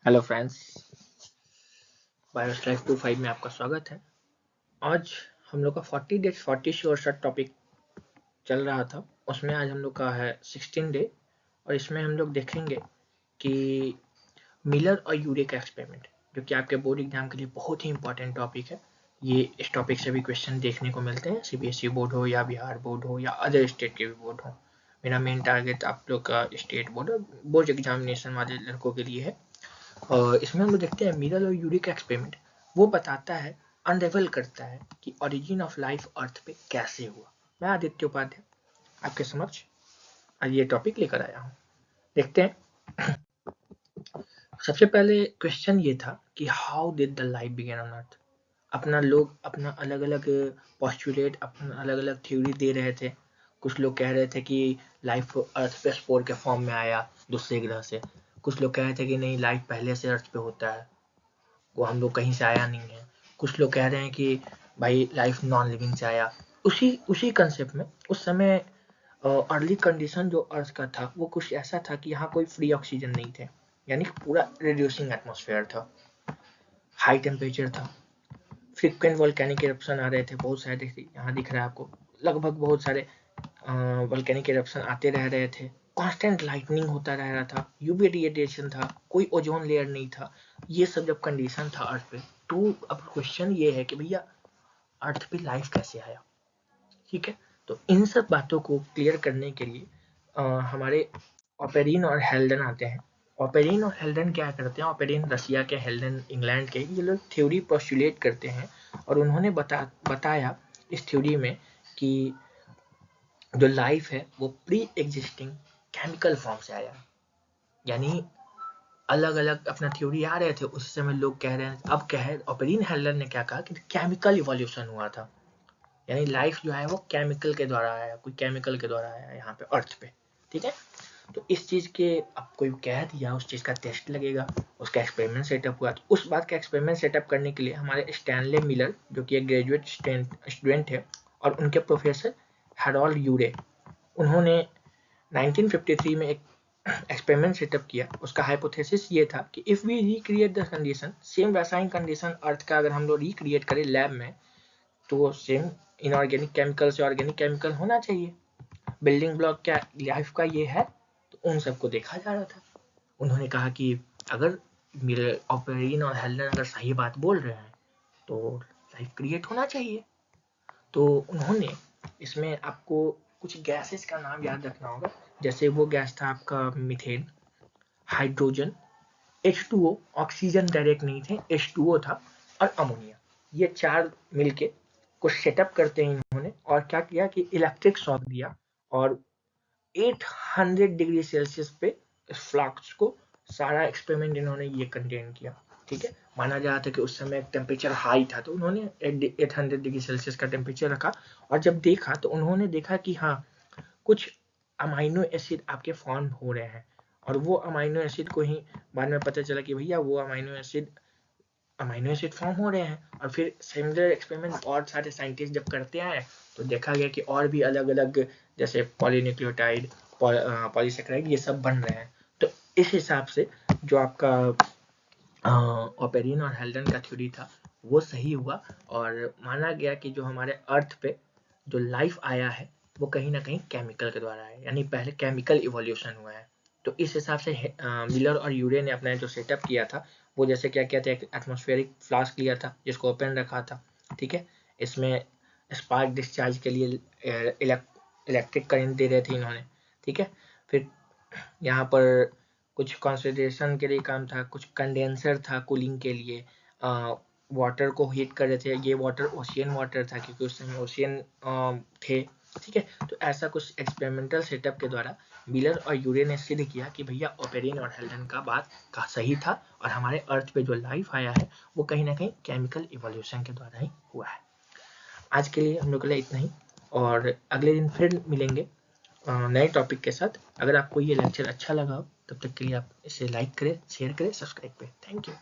Hello friends, BIOS life 25 में आपका स्वागत है। आज हम लोग का 40 डेज 40 श्योर टॉपिक चल रहा था। उसमें आज हम लोग का है 16 डे और इसमें हम लोग देखेंगे कि मिलर और यूरे का एक्सपेरिमेंट, जो कि आपके बोर्ड एग्जाम के लिए बहुत ही इंपॉर्टेंट टॉपिक है। ये इस टॉपिक से भी क्वेश्चन देखने को मिलते हैं, सीबीएसई बोर्ड हो या बिहार बोर्ड हो या अदर स्टेट के भी बोर्ड हो। मेरा मेन टारगेट आप लोग का स्टेट बोर्ड और बोर्ड एग्जामिनेशन वाले लड़कों के लिए है। और इसमें हम लोग देखते हैं मिरर और यूरी का एक्सपेरिमेंट। वो बताता है, अनरेवल करता है कि ओरिजिन ऑफ लाइफ अर्थ पे कैसे हुआ। मैं आदित्य उपाध्याय आपके समक्ष आज ये टॉपिक लेकर आया हूँ। देखते हैं। सबसे पहले क्वेश्चन ये था कि how did the life begin on earth. अपना लोग अपना अलग अलग पोस्टुलेट, अपना अलग अलग थ्योरी दे रहे थे। कुछ लोग कह रहे थे कि लाइफ अर्थ पे स्पोर के फॉर्म में आया दूसरे ग्रह से। कुछ लोग कह रहे थे कि नहीं, लाइफ पहले से अर्थ पे होता है, वो हम लोग कहीं से आया नहीं है। कुछ लोग कह रहे हैं कि भाई लाइफ नॉन लिविंग से आया। उसी कंसेप्ट में उस समय अर्ली कंडीशन जो अर्थ का था वो कुछ ऐसा था कि यहाँ कोई फ्री ऑक्सीजन नहीं थे, यानी पूरा रिड्यूसिंग एटमॉस्फेयर था, हाई टेम्परेचर था, फ्रीक्वेंट वोल्केनिक इरप्शन आ रहे थे बहुत सारे। यहाँ दिख रहा है आपको, लगभग बहुत सारे वोल्केनिक इरप्शन आते रह रहे थे। कांस्टेंट लाइटनिंग होता रह रहा था, यूवी रेडिएशन था, कोई ओजोन लेयर नहीं था। ये सब जब कंडीशन था अर्थ पे, तो अब क्वेश्चन ये है कि भैया अर्थ पे लाइफ कैसे आया। ठीक है, तो इन सब बातों को क्लियर करने के लिए हमारे ओपेरिन और हेल्डन आते हैं। ओपेरिन और हेल्डन क्या करते हैं, ओपेरिन रसिया के, हेल्डन इंग्लैंड के। ये लोग थ्योरी पोस्टुलेट करते हैं और उन्होंने बताया इस थ्योरी में कि जो लाइफ है वो प्री एग्जिस्टिंग केमिकल फॉर्म से आया। यानी अलग अलग अपना थ्योरी आ रहे थे उस समय, लोग कह रहे हैं, अब क्या है, ओपेरिन हेल्डन ने क्या कहा कि केमिकल इवोल्यूशन हुआ था। यानी लाइफ जो है वो केमिकल के द्वारा आया, कोई केमिकल के द्वारा आया यहाँ पे अर्थ पे। ठीक है, तो इस चीज के अब कोई कह दिया, उस चीज का टेस्ट लगेगा, उसका एक्सपेरिमेंट सेटअप हुआ। तो उस बात का एक्सपेरिमेंट सेटअप करने के लिए हमारे स्टैनले मिलर, जो कि एक ग्रेजुएट स्टूडेंट है, और उनके प्रोफेसर हैरोल्ड यूरे, उन्होंने 1953 में एक एक्सपेरिमेंट सेटअप किया। उसका हाइपोथेसिस ये था कि if we recreate the condition, same वैसा ही कंडीशन अर्थ का अगर हम लोग रिक्रिएट करें लैब में, तो सेम इनऑर्गेनिक केमिकल से ऑर्गेनिक केमिकल होना चाहिए। बिल्डिंग ब्लॉक क्या लाइफ का ये है, तो उन सबको देखा जा रहा था। उन्होंने कहा कि अगर मेरे ओपेरिन और हेल्डन अगर सही बात बोल रहे हैं तो लाइफ क्रिएट होना चाहिए। तो उन्होंने इसमें आपको कुछ गैसेस का नाम याद रखना होगा। जैसे वो गैस था आपका methane, hydrogen, H2O, oxygen direct नहीं थे, H2O था, और अमोनिया। ये चार मिलके कुछ सेटअप करते हैं इन्होंने, और क्या किया कि इलेक्ट्रिक शॉक दिया और 800 डिग्री सेल्सियस पे फ्लास्क को, सारा एक्सपेरिमेंट इन्होंने ये कंटेन किया। ठीक है, माना जा रहा था कि उस समय टेम्परेचर हाई था, तो उन्होंने 800 डिग्री सेल्सियस का टेम्परेचर रखा। और जब देखा तो उन्होंने देखा कि हाँ, कुछ अमाइनो एसिड आपके फॉर्म हो रहे हैं। और वो अमाइनो एसिड को ही बाद में पता चला कि भैया वो अमाइनो एसिड फॉर्म हो रहे हैं। और फिर सिमिलर एक्सपेरिमेंट और सारे साइंटिस्ट जब करते आए, तो देखा गया कि और भी अलग अलग, जैसे पॉलीन्यूक्लियोटाइड, पॉलीसेकेराइड, ये सब बन रहे हैं। तो इस हिसाब से जो आपका ओपेरिन और हेल्डन का थ्योरी था वो सही हुआ, और माना गया कि जो हमारे अर्थ पे जो लाइफ आया है वो कहीं ना कहीं केमिकल के द्वारा है, यानी पहले केमिकल इवोल्यूशन हुआ है। तो इस हिसाब से मिलर और यूरे ने अपना जो सेटअप किया था, वो जैसे क्या किया था, एक एटमॉस्फेरिक फ्लास्क लिया था जिसको ओपन रखा था। ठीक है, इसमें स्पार्क डिस्चार्ज के लिए इलेक्ट्रिक करंट दे रहे थे इन्होंने। ठीक है, फिर यहाँ पर कुछ कॉन्सेंट्रेशन के लिए काम था, कुछ कंडेंसर था कूलिंग के लिए, वाटर को हीट कर रहे थे। ये वाटर ओशियन वाटर था क्योंकि उस समय ओशियन थे। ठीक है, तो ऐसा कुछ एक्सपेरिमेंटल सेटअप के द्वारा मिलर और यूरे ने सिद्ध किया कि भैया ओपेरिन और हेल्डन का बात का सही था, और हमारे अर्थ पे जो लाइफ आया है वो कहीं ना कहीं केमिकल इवोल्यूशन के द्वारा ही हुआ है। आज के लिए हम लोग के लिए इतना ही, और अगले दिन फिर मिलेंगे नए टॉपिक के साथ। अगर आपको ये लेक्चर अच्छा लगा हो तब तक के लिए आप इसे लाइक करें, शेयर करें, सब्सक्राइब करें। Thank you.